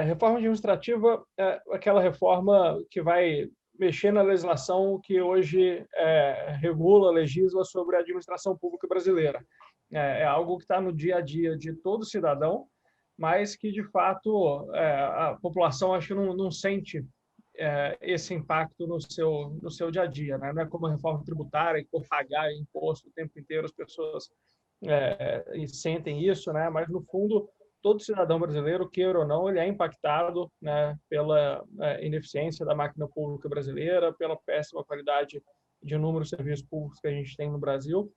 Reforma administrativa é aquela reforma que vai mexer na legislação que hoje regula, legisla sobre a administração pública brasileira. É algo que está no dia a dia de todo cidadão, mas que, de fato, a população acho que não sente esse impacto no seu dia a dia, né? Não é como a reforma tributária, que por pagar imposto o tempo inteiro as pessoas sentem isso, né? Mas, no fundo, todo cidadão brasileiro, queira ou não, ele é impactado, né, pela ineficiência da máquina pública brasileira, pela péssima qualidade de inúmeros serviços públicos que a gente tem no Brasil.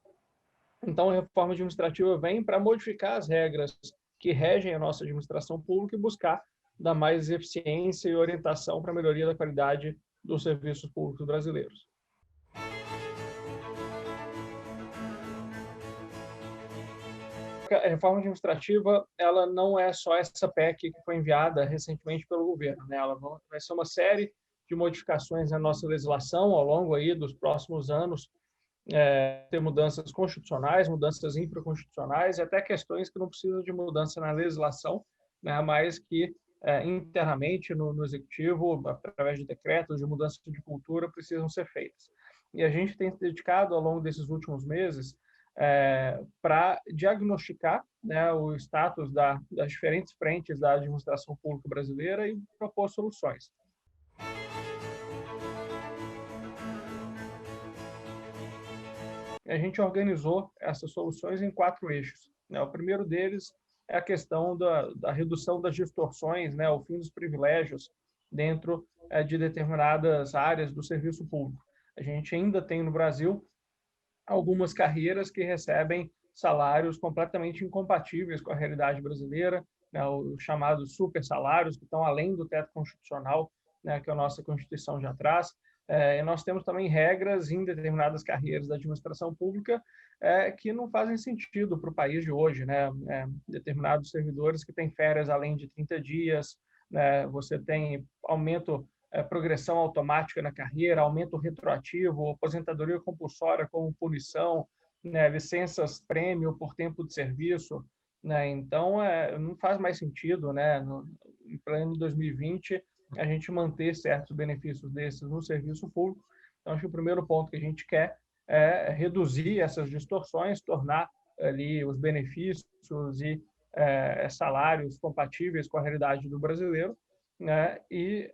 Então, a reforma administrativa vem para modificar as regras que regem a nossa administração pública e buscar dar mais eficiência e orientação para a melhoria da qualidade dos serviços públicos brasileiros. A reforma administrativa, ela não é só essa PEC que foi enviada recentemente pelo governo, né? Ela vai ser uma série de modificações na nossa legislação ao longo aí dos próximos anos, ter mudanças constitucionais, mudanças infraconstitucionais e até questões que não precisam de mudança na legislação, né? Mas que internamente no executivo, através de decretos de mudança de cultura, precisam ser feitas. E a gente tem se dedicado ao longo desses últimos meses para diagnosticar, né, o status das diferentes frentes da administração pública brasileira e propor soluções. A gente organizou essas soluções em 4 eixos, né? O primeiro deles é a questão da redução das distorções, né, o fim dos privilégios dentro de determinadas áreas do serviço público. A gente ainda tem no Brasil algumas carreiras que recebem salários completamente incompatíveis com a realidade brasileira, né, os chamados super salários, que estão além do teto constitucional, né, que a nossa Constituição já traz. E nós temos também regras em determinadas carreiras da administração pública que não fazem sentido para o país de hoje, né? Determinados servidores que têm férias além de 30 dias, né? Você tem aumento progressão automática na carreira, aumento retroativo, aposentadoria compulsória como punição, né, licenças prêmio por tempo de serviço, né? Então não faz mais sentido, né, em pleno 2020 a gente manter certos benefícios desses no serviço público. Então acho que o primeiro ponto que a gente quer é reduzir essas distorções, tornar ali os benefícios e salários compatíveis com a realidade do brasileiro, né, e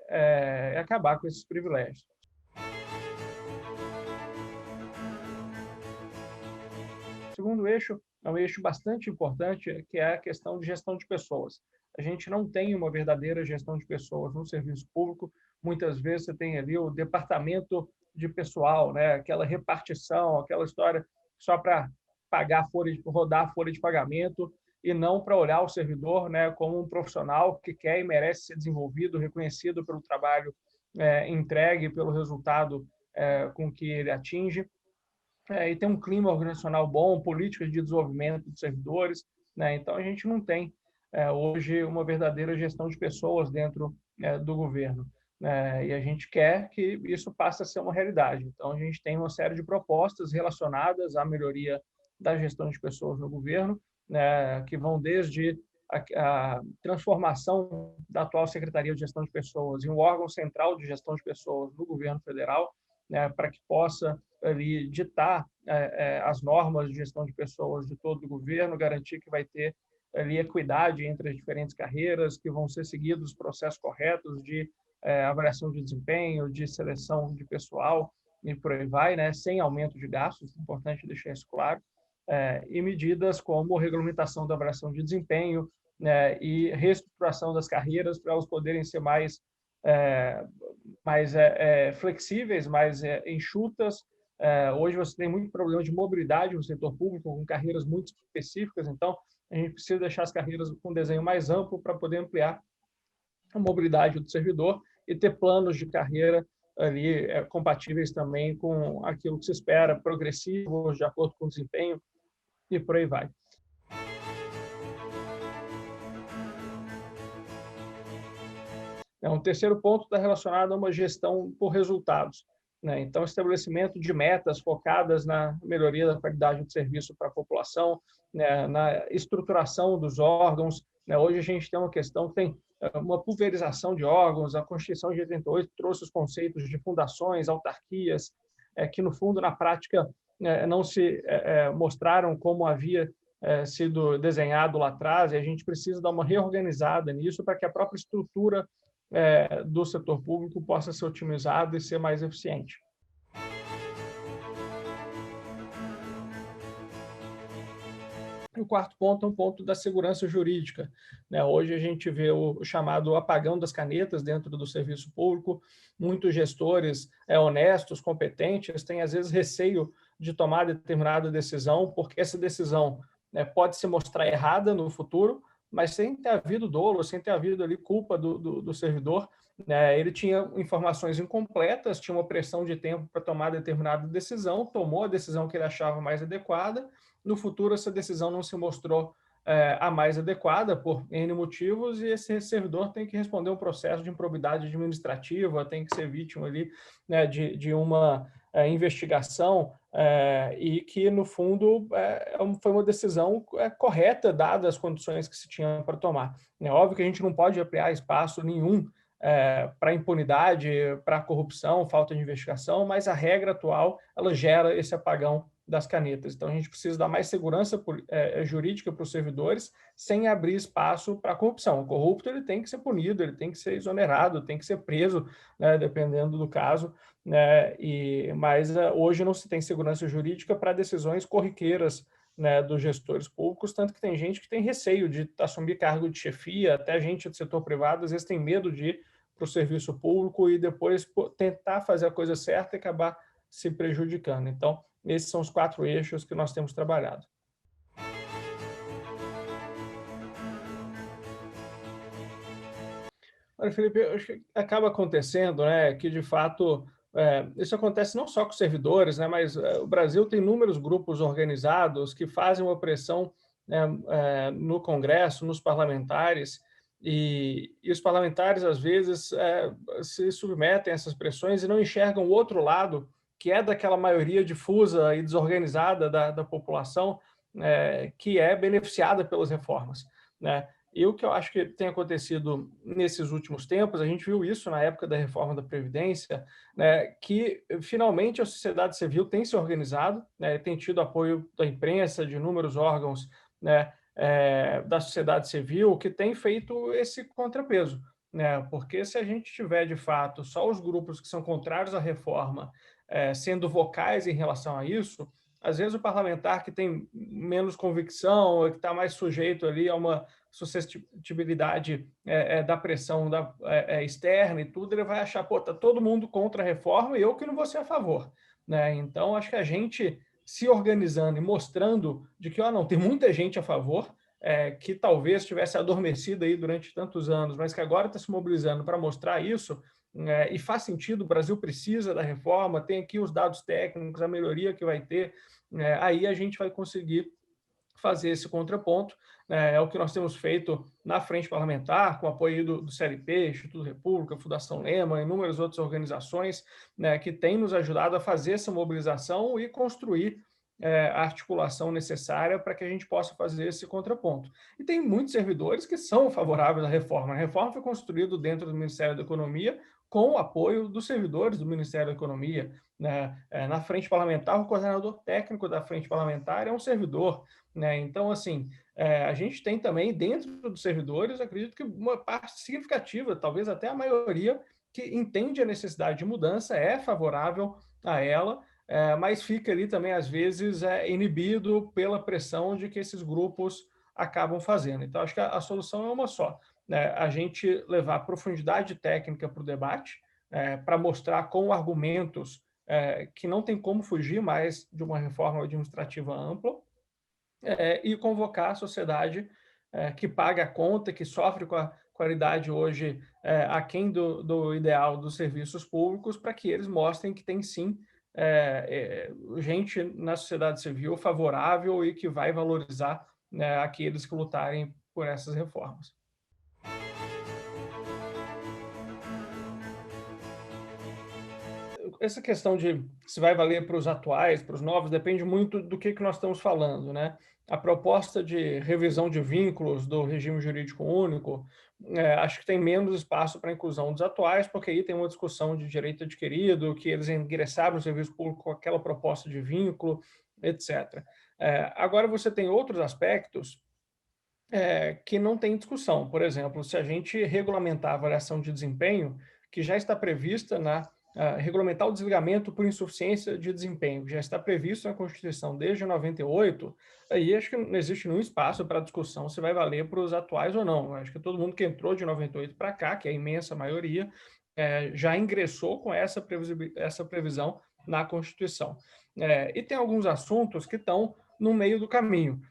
acabar com esses privilégios. O segundo eixo é um eixo bastante importante, que é a questão de gestão de pessoas. A gente não tem uma verdadeira gestão de pessoas no serviço público. Muitas vezes você tem ali o departamento de pessoal, né, aquela repartição, aquela história só para pagar rodar a folha de pagamento, e não para olhar o servidor, né, como um profissional que quer e merece ser desenvolvido, reconhecido pelo trabalho entregue, pelo resultado com que ele atinge. E tem um clima organizacional bom, políticas de desenvolvimento dos servidores, né? Então, a gente não tem hoje uma verdadeira gestão de pessoas dentro do governo, né? E a gente quer que isso passe a ser uma realidade. Então, a gente tem uma série de propostas relacionadas à melhoria da gestão de pessoas no governo, né, que vão desde a transformação da atual Secretaria de Gestão de Pessoas em um órgão central de gestão de pessoas no governo federal, né, para que possa ali ditar as normas de gestão de pessoas de todo o governo, garantir que vai ter ali equidade entre as diferentes carreiras, que vão ser seguidos os processos corretos de avaliação de desempenho, de seleção de pessoal e por aí vai, né, sem aumento de gastos, é importante deixar isso claro, e medidas como regulamentação da avaliação de desempenho, né, e reestruturação das carreiras para elas poderem ser mais flexíveis, mais enxutas. Hoje você tem muito problema de mobilidade no setor público, com carreiras muito específicas, então a gente precisa deixar as carreiras com um desenho mais amplo para poder ampliar a mobilidade do servidor e ter planos de carreira ali compatíveis também com aquilo que se espera, progressivos, de acordo com o desempenho, e por aí vai. Um terceiro ponto está relacionado a uma gestão por resultados, né? Então, estabelecimento de metas focadas na melhoria da qualidade do serviço para a população, né, na estruturação dos órgãos, né? Hoje a gente tem uma questão que tem uma pulverização de órgãos, a Constituição de 88 trouxe os conceitos de fundações, autarquias, que no fundo, na prática, não se mostraram como havia sido desenhado lá atrás, e a gente precisa dar uma reorganizada nisso para que a própria estrutura do setor público possa ser otimizada e ser mais eficiente. E o quarto ponto é um ponto da segurança jurídica, né? Hoje a gente vê o chamado apagão das canetas dentro do serviço público. Muitos gestores honestos, competentes, têm às vezes receio de tomar determinada decisão, porque essa decisão pode se mostrar errada no futuro, mas sem ter havido dolo, sem ter havido ali culpa do servidor, né? Ele tinha informações incompletas, tinha uma pressão de tempo para tomar determinada decisão, tomou a decisão que ele achava mais adequada. No futuro, essa decisão não se mostrou a mais adequada por N motivos, e esse servidor tem que responder um processo de improbidade administrativa, tem que ser vítima ali, né, de uma investigação, e que, no fundo, foi uma decisão correta, dadas as condições que se tinha para tomar. É óbvio que a gente não pode ampliar espaço nenhum para impunidade, para corrupção, falta de investigação, mas a regra atual ela gera esse apagão das canetas. Então, a gente precisa dar mais segurança jurídica para os servidores, sem abrir espaço para a corrupção. O corrupto ele tem que ser punido, ele tem que ser exonerado, tem que ser preso, né, dependendo do caso, né, mas hoje não se tem segurança jurídica para decisões corriqueiras, né, dos gestores públicos, tanto que tem gente que tem receio de assumir cargo de chefia, até gente do setor privado às vezes tem medo de ir para o serviço público e depois tentar fazer a coisa certa e acabar se prejudicando. Então, esses são os 4 eixos que nós temos trabalhado. Olha, Felipe, eu acho que acaba acontecendo, né, que de fato isso acontece não só com servidores, né, mas o Brasil tem inúmeros grupos organizados que fazem uma pressão, né, no Congresso, nos parlamentares, e os parlamentares às vezes se submetem a essas pressões e não enxergam o outro lado, que é daquela maioria difusa e desorganizada da população, que é beneficiada pelas reformas, né? E o que eu acho que tem acontecido nesses últimos tempos, a gente viu isso na época da reforma da Previdência, né, que finalmente a sociedade civil tem se organizado, né, tem tido apoio da imprensa, de inúmeros órgãos, né, da sociedade civil, que tem feito esse contrapeso, né, porque se a gente tiver, de fato, só os grupos que são contrários à reforma sendo vocais em relação a isso, às vezes o parlamentar que tem menos convicção, que está mais sujeito ali a uma suscetibilidade da pressão externa e tudo, ele vai achar, pô, tá todo mundo contra a reforma e eu que não vou ser a favor, né? Então, acho que a gente se organizando e mostrando de que, não, tem muita gente a favor, que talvez tivesse adormecido aí durante tantos anos, mas que agora está se mobilizando para mostrar isso, e faz sentido, o Brasil precisa da reforma, tem aqui os dados técnicos, a melhoria que vai ter, aí a gente vai conseguir fazer esse contraponto. É o que nós temos feito na frente parlamentar, com o apoio do CLP, Instituto República, Fundação Lema, inúmeras outras organizações, né, que têm nos ajudado a fazer essa mobilização e construir a articulação necessária para que a gente possa fazer esse contraponto. E tem muitos servidores que são favoráveis à reforma. A reforma foi construída dentro do Ministério da Economia com o apoio dos servidores do Ministério da Economia, né? Na frente parlamentar, o coordenador técnico da frente parlamentar é um servidor, né? Então, assim, a gente tem também, dentro dos servidores, acredito que uma parte significativa, talvez até a maioria, que entende a necessidade de mudança, é favorável a ela, mas fica ali também, às vezes, inibido pela pressão de que esses grupos acabam fazendo. Então, acho que a solução é uma só, né? A gente levar profundidade técnica para o debate, para mostrar com argumentos que não tem como fugir mais de uma reforma administrativa ampla, e convocar a sociedade que paga a conta, que sofre com a qualidade hoje aquém do ideal dos serviços públicos, para que eles mostrem que tem sim gente na sociedade civil favorável e que vai valorizar, né, aqueles que lutarem por essas reformas. essa questão de se vai valer para os atuais, para os novos, depende muito do que nós estamos falando, né? A proposta de revisão de vínculos do regime jurídico único, acho que tem menos espaço para a inclusão dos atuais, porque aí tem uma discussão de direito adquirido, que eles ingressaram no serviço público com aquela proposta de vínculo, etc. Agora, você tem outros aspectos que não tem discussão. Por exemplo, se a gente regulamentar a avaliação de desempenho, que já está prevista regulamentar o desligamento por insuficiência de desempenho, que já está previsto na Constituição desde 98, aí acho que não existe nenhum espaço para discussão se vai valer para os atuais ou não. Acho que todo mundo que entrou de 98 para cá, que é a imensa maioria, já ingressou com essa previsão na Constituição. E tem alguns assuntos que estão no meio do caminho.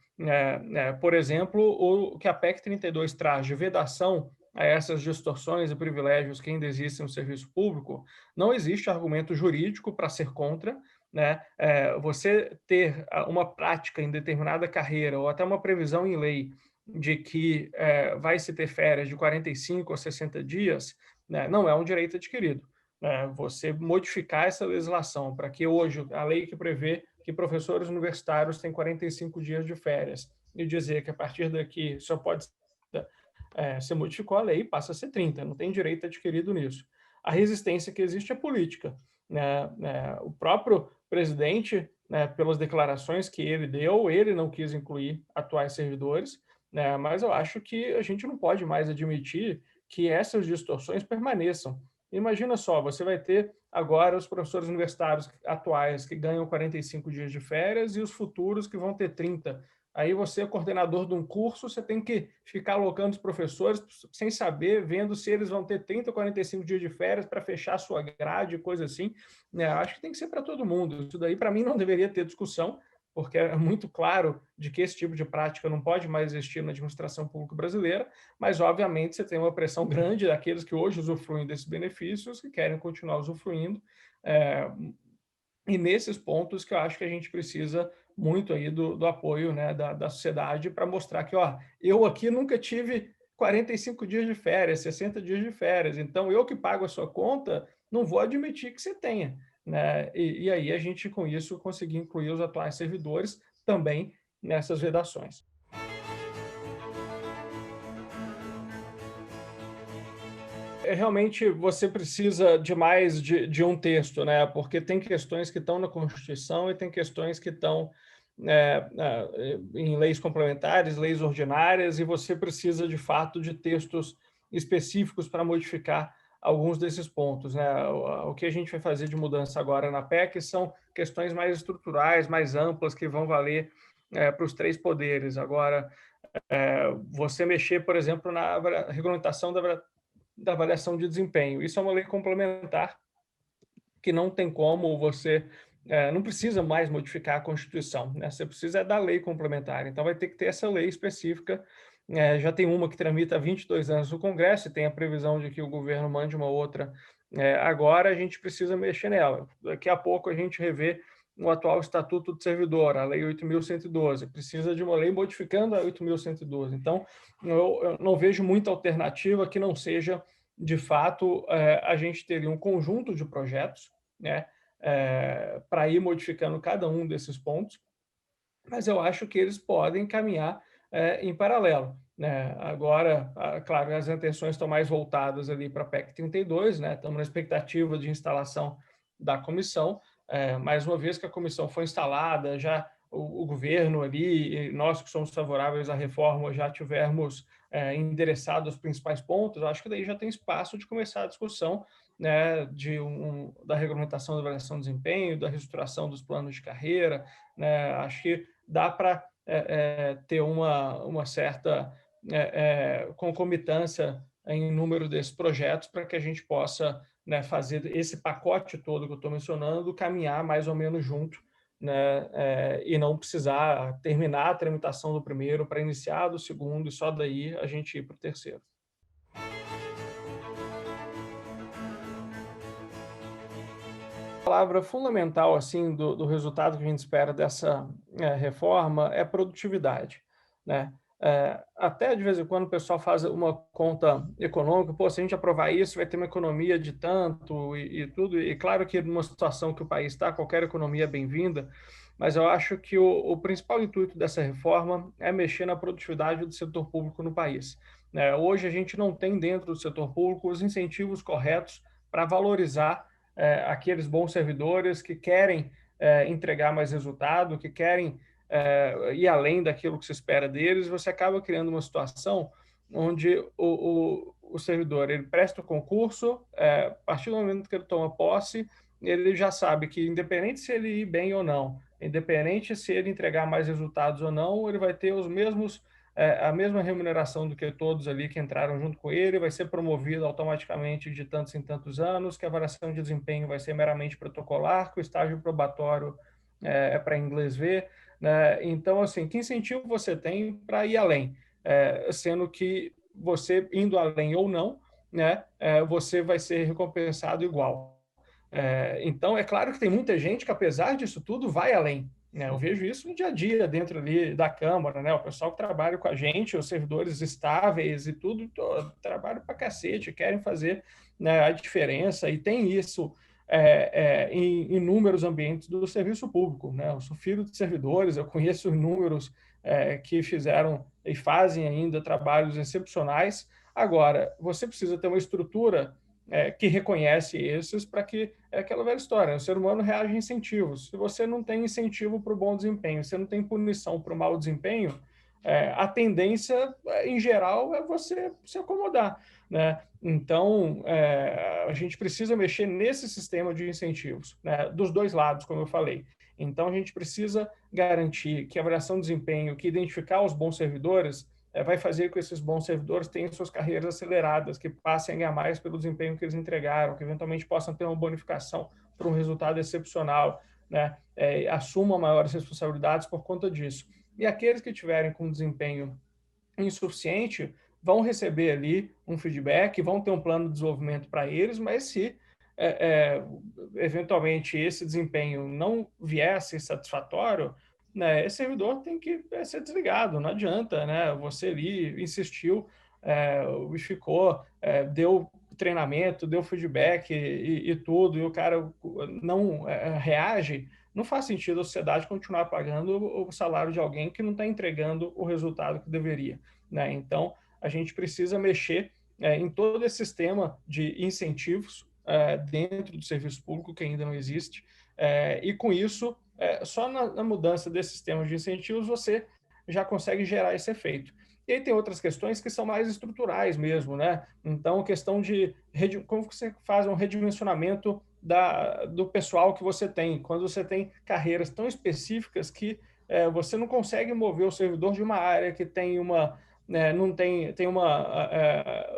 Por exemplo, o que a PEC 32 traz de vedação a essas distorções e privilégios que ainda existem no serviço público, não existe argumento jurídico para ser contra, né? Você ter uma prática em determinada carreira ou até uma previsão em lei de que vai se ter férias de 45 a 60 dias, né, não é um direito adquirido. Você modificar essa legislação para que hoje a lei que prevê que professores universitários têm 45 dias de férias e dizer que a partir daqui só pode você modificou a lei, passa a ser 30, não tem direito adquirido nisso. A resistência que existe é política. O próprio presidente, pelas declarações que ele deu, ele não quis incluir atuais servidores, mas eu acho que a gente não pode mais admitir que essas distorções permaneçam. Imagina só, você vai ter agora os professores universitários atuais que ganham 45 dias de férias e os futuros que vão ter 30. Aí você é coordenador de um curso, você tem que ficar alocando os professores sem saber, vendo se eles vão ter 30 ou 45 dias de férias para fechar a sua grade, coisa assim. Acho que tem que ser para todo mundo. Isso daí, para mim, não deveria ter discussão, porque é muito claro de que esse tipo de prática não pode mais existir na administração pública brasileira, mas, obviamente, você tem uma pressão grande daqueles que hoje usufruem desses benefícios, que querem continuar usufruindo, e nesses pontos que eu acho que a gente precisa muito aí do apoio, né, da sociedade para mostrar que, ó, eu aqui nunca tive 45 dias de férias, 60 dias de férias, então eu que pago a sua conta, não vou admitir que você tenha, né? E aí a gente, com isso, conseguir incluir os atuais servidores também nessas vedações. Realmente você precisa de mais de um texto, né? Porque tem questões que estão na Constituição e tem questões que estão em leis complementares, leis ordinárias, e você precisa, de fato, de textos específicos para modificar alguns desses pontos, né? O que a gente vai fazer de mudança agora na PEC são questões mais estruturais, mais amplas, que vão valer para os três poderes. Agora, você mexer, por exemplo, na regulamentação da avaliação de desempenho. Isso é uma lei complementar que não tem como você não precisa mais modificar a Constituição, né? Você precisa da lei complementar. Então vai ter que ter essa lei específica. Já tem uma que tramita há 22 anos no Congresso e tem a previsão de que o governo mande uma outra. Agora a gente precisa mexer nela. Daqui a pouco a gente revê o atual Estatuto do Servidor, a Lei 8.112. Precisa de uma lei modificando a 8.112. Então, eu não vejo muita alternativa que não seja, de fato, a gente teria um conjunto de projetos, né, para ir modificando cada um desses pontos, mas eu acho que eles podem caminhar em paralelo, né? Agora, claro, as intenções estão mais voltadas ali para a PEC 32, né? Estamos na expectativa de instalação da comissão, mais uma vez que a comissão foi instalada, já o governo ali, e nós que somos favoráveis à reforma, já tivermos endereçado os principais pontos, acho que daí já tem espaço de começar a discussão, né, da regulamentação da avaliação de desempenho, da reestruturação dos planos de carreira, né? Acho que dá para ter uma certa concomitância em número desses projetos para que a gente possa, né, fazer esse pacote todo que eu estou mencionando caminhar mais ou menos junto, né, e não precisar terminar a tramitação do primeiro para iniciar do segundo e só daí a gente ir para o terceiro. A palavra fundamental assim do resultado que a gente espera dessa reforma é produtividade, né? Até de vez em quando o pessoal faz uma conta econômica, pô, se a gente aprovar isso, vai ter uma economia de tanto e tudo. E claro que numa situação que o país está, qualquer economia é bem-vinda, mas eu acho que o principal intuito dessa reforma é mexer na produtividade do setor público no país. Hoje a gente não tem dentro do setor público os incentivos corretos para valorizar aqueles bons servidores que querem entregar mais resultado, que querem ir além daquilo que se espera deles, você acaba criando uma situação onde o servidor ele presta o concurso, a partir do momento que ele toma posse, ele já sabe que, independente se ele ir bem ou não, independente se ele entregar mais resultados ou não, ele vai ter os mesmos a mesma remuneração do que todos ali que entraram junto com ele, vai ser promovido automaticamente de tantos em tantos anos, que a avaliação de desempenho vai ser meramente protocolar, que o estágio probatório é para inglês ver, né? Então, assim, que incentivo você tem para ir além? Sendo que você indo além ou não, né, você vai ser recompensado igual. Então, é claro que tem muita gente que, apesar disso tudo, vai além. Né? Eu vejo isso no dia a dia, dentro ali da Câmara, né? O pessoal que trabalha com a gente, os servidores estáveis e tudo, trabalham para cacete, querem fazer, né, a diferença, e tem isso em inúmeros ambientes do serviço público. Né? Eu sou filho de servidores, eu conheço inúmeros que fizeram e fazem ainda trabalhos excepcionais. Agora, você precisa ter uma estrutura que reconhece esses para que é aquela velha história, o ser humano reage a incentivos. Se você não tem incentivo para o bom desempenho, você não tem punição para o mau desempenho, a tendência, em geral, é você se acomodar. Né? Então, a gente precisa mexer nesse sistema de incentivos, né? Dos dois lados, como eu falei. Então, a gente precisa garantir que a avaliação de desempenho, que identificar os bons servidores, vai fazer com que esses bons servidores tenham suas carreiras aceleradas, que passem a ganhar mais pelo desempenho que eles entregaram, que eventualmente possam ter uma bonificação para um resultado excepcional, né? Assumam maiores responsabilidades por conta disso. E aqueles que tiverem com desempenho insuficiente vão receber ali um feedback, vão ter um plano de desenvolvimento para eles, mas se eventualmente esse desempenho não vier a ser satisfatório, né, esse servidor tem que ser desligado, não adianta, né? Você ali insistiu, ficou, deu treinamento, deu feedback e tudo, e o cara não reage, não faz sentido a sociedade continuar pagando o salário de alguém que não está entregando o resultado que deveria. Né? Então, a gente precisa mexer em todo esse sistema de incentivos dentro do serviço público, que ainda não existe, e com isso, só na mudança desse sistema de incentivos, você já consegue gerar esse efeito. E aí tem outras questões que são mais estruturais mesmo, né? Então, questão de como você faz um redimensionamento do pessoal que você tem, quando você tem carreiras tão específicas que você não consegue mover o servidor de uma área que tem uma não tem uma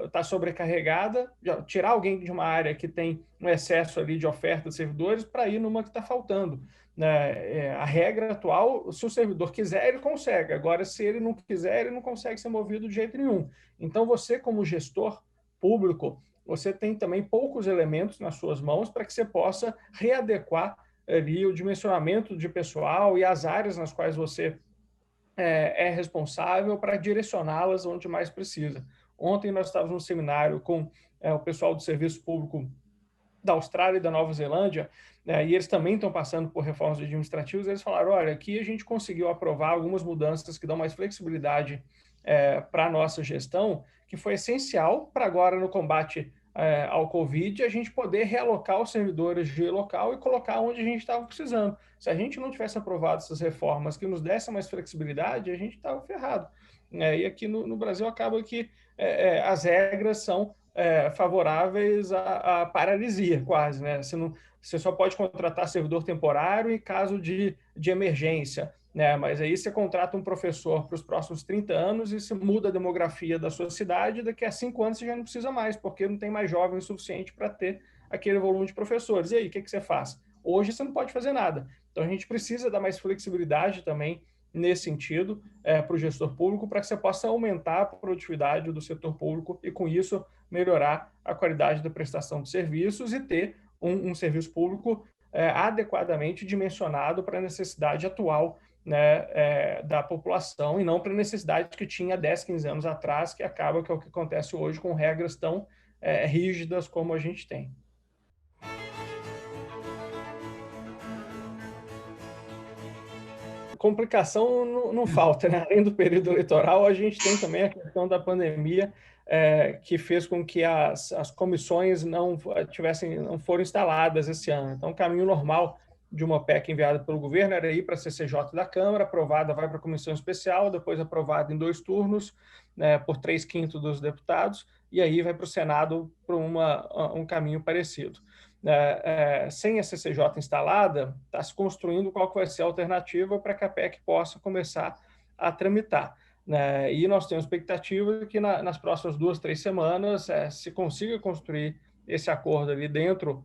está sobrecarregada, tirar alguém de uma área que tem um excesso ali de oferta de servidores para ir numa que está faltando. Né? A regra atual, se o servidor quiser, ele consegue. Agora, se ele não quiser, ele não consegue ser movido de jeito nenhum. Então, você, como gestor público, você tem também poucos elementos nas suas mãos para que você possa readequar ali o dimensionamento de pessoal e as áreas nas quais você responsável para direcioná-las onde mais precisa. Ontem nós estávamos num seminário com o pessoal do serviço público da Austrália e da Nova Zelândia, e eles também estão passando por reformas administrativas. Eles falaram: olha, aqui a gente conseguiu aprovar algumas mudanças que dão mais flexibilidade para a nossa gestão, que foi essencial para agora no combate ao Covid, a gente poder realocar os servidores de local e colocar onde a gente estava precisando. Se a gente não tivesse aprovado essas reformas que nos dessem mais flexibilidade, a gente estava ferrado. E aqui no Brasil acaba que as regras são favoráveis à paralisia, quase. Né? Você só pode contratar servidor temporário em caso de emergência. Né? Mas aí você contrata um professor para os próximos 30 anos e se muda a demografia da sua cidade, daqui a 5 anos você já não precisa mais, porque não tem mais jovens suficiente para ter aquele volume de professores. E aí, o que você faz? Hoje você não pode fazer nada. Então, a gente precisa dar mais flexibilidade também nesse sentido para o gestor público, para que você possa aumentar a produtividade do setor público e, com isso, melhorar a qualidade da prestação de serviços e ter um serviço público adequadamente dimensionado para a necessidade atual né, da população e não para a necessidade que tinha 10, 15 anos atrás, que acaba que é o que acontece hoje com regras tão rígidas como a gente tem. Complicação não falta, né? Além do período eleitoral, a gente tem também a questão da pandemia, que fez com que as comissões não foram instaladas esse ano. Então, o caminho normal de uma PEC enviada pelo governo era ir para a CCJ da Câmara, aprovada, vai para a comissão especial, depois aprovada em 2 turnos, né, por 3/5 dos deputados, e aí vai para o Senado por um caminho parecido. Sem a CCJ instalada, está se construindo qual que vai ser a alternativa para que a PEC possa começar a tramitar. Né? E nós temos expectativa de que nas próximas 2, 3 semanas se consiga construir esse acordo ali dentro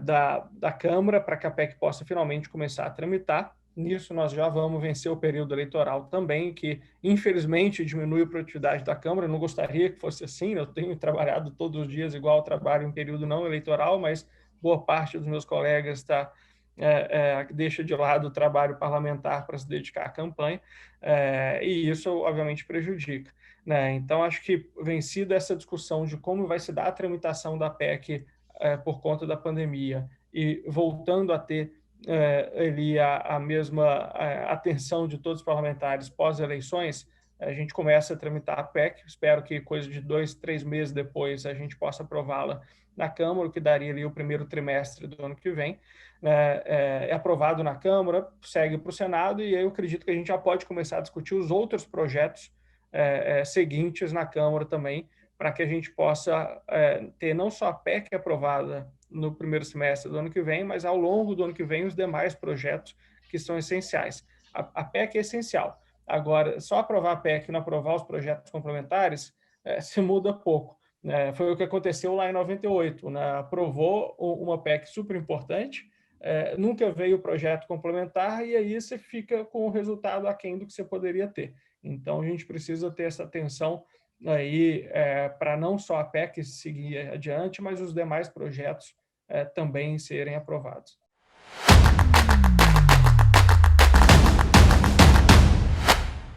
da Câmara para que a PEC possa finalmente começar a tramitar. Nisso, nós já vamos vencer o período eleitoral também, que infelizmente diminui a produtividade da Câmara. Eu não gostaria que fosse assim, eu tenho trabalhado todos os dias igual ao trabalho em período não eleitoral, mas boa parte dos meus colegas deixa de lado o trabalho parlamentar para se dedicar à campanha, e isso, obviamente, prejudica. Né? Então, acho que vencida essa discussão de como vai se dar a tramitação da PEC por conta da pandemia e voltando a ter ali a mesma atenção de todos os parlamentares pós-eleições, a gente começa a tramitar a PEC. Espero que coisa de 2, 3 meses depois a gente possa aprová-la na Câmara, o que daria ali o primeiro trimestre do ano que vem. É aprovado na Câmara, segue para o Senado, e eu acredito que a gente já pode começar a discutir os outros projetos seguintes na Câmara também, para que a gente possa ter não só a PEC aprovada no primeiro semestre do ano que vem, mas ao longo do ano que vem os demais projetos que são essenciais. A PEC é essencial. Agora, só aprovar a PEC e não aprovar os projetos complementares se muda pouco. Foi o que aconteceu lá em 98. Né? Aprovou uma PEC super importante, nunca veio o projeto complementar, e aí você fica com o resultado aquém do que você poderia ter. Então, a gente precisa ter essa atenção aí para não só a PEC seguir adiante, mas os demais projetos também serem aprovados.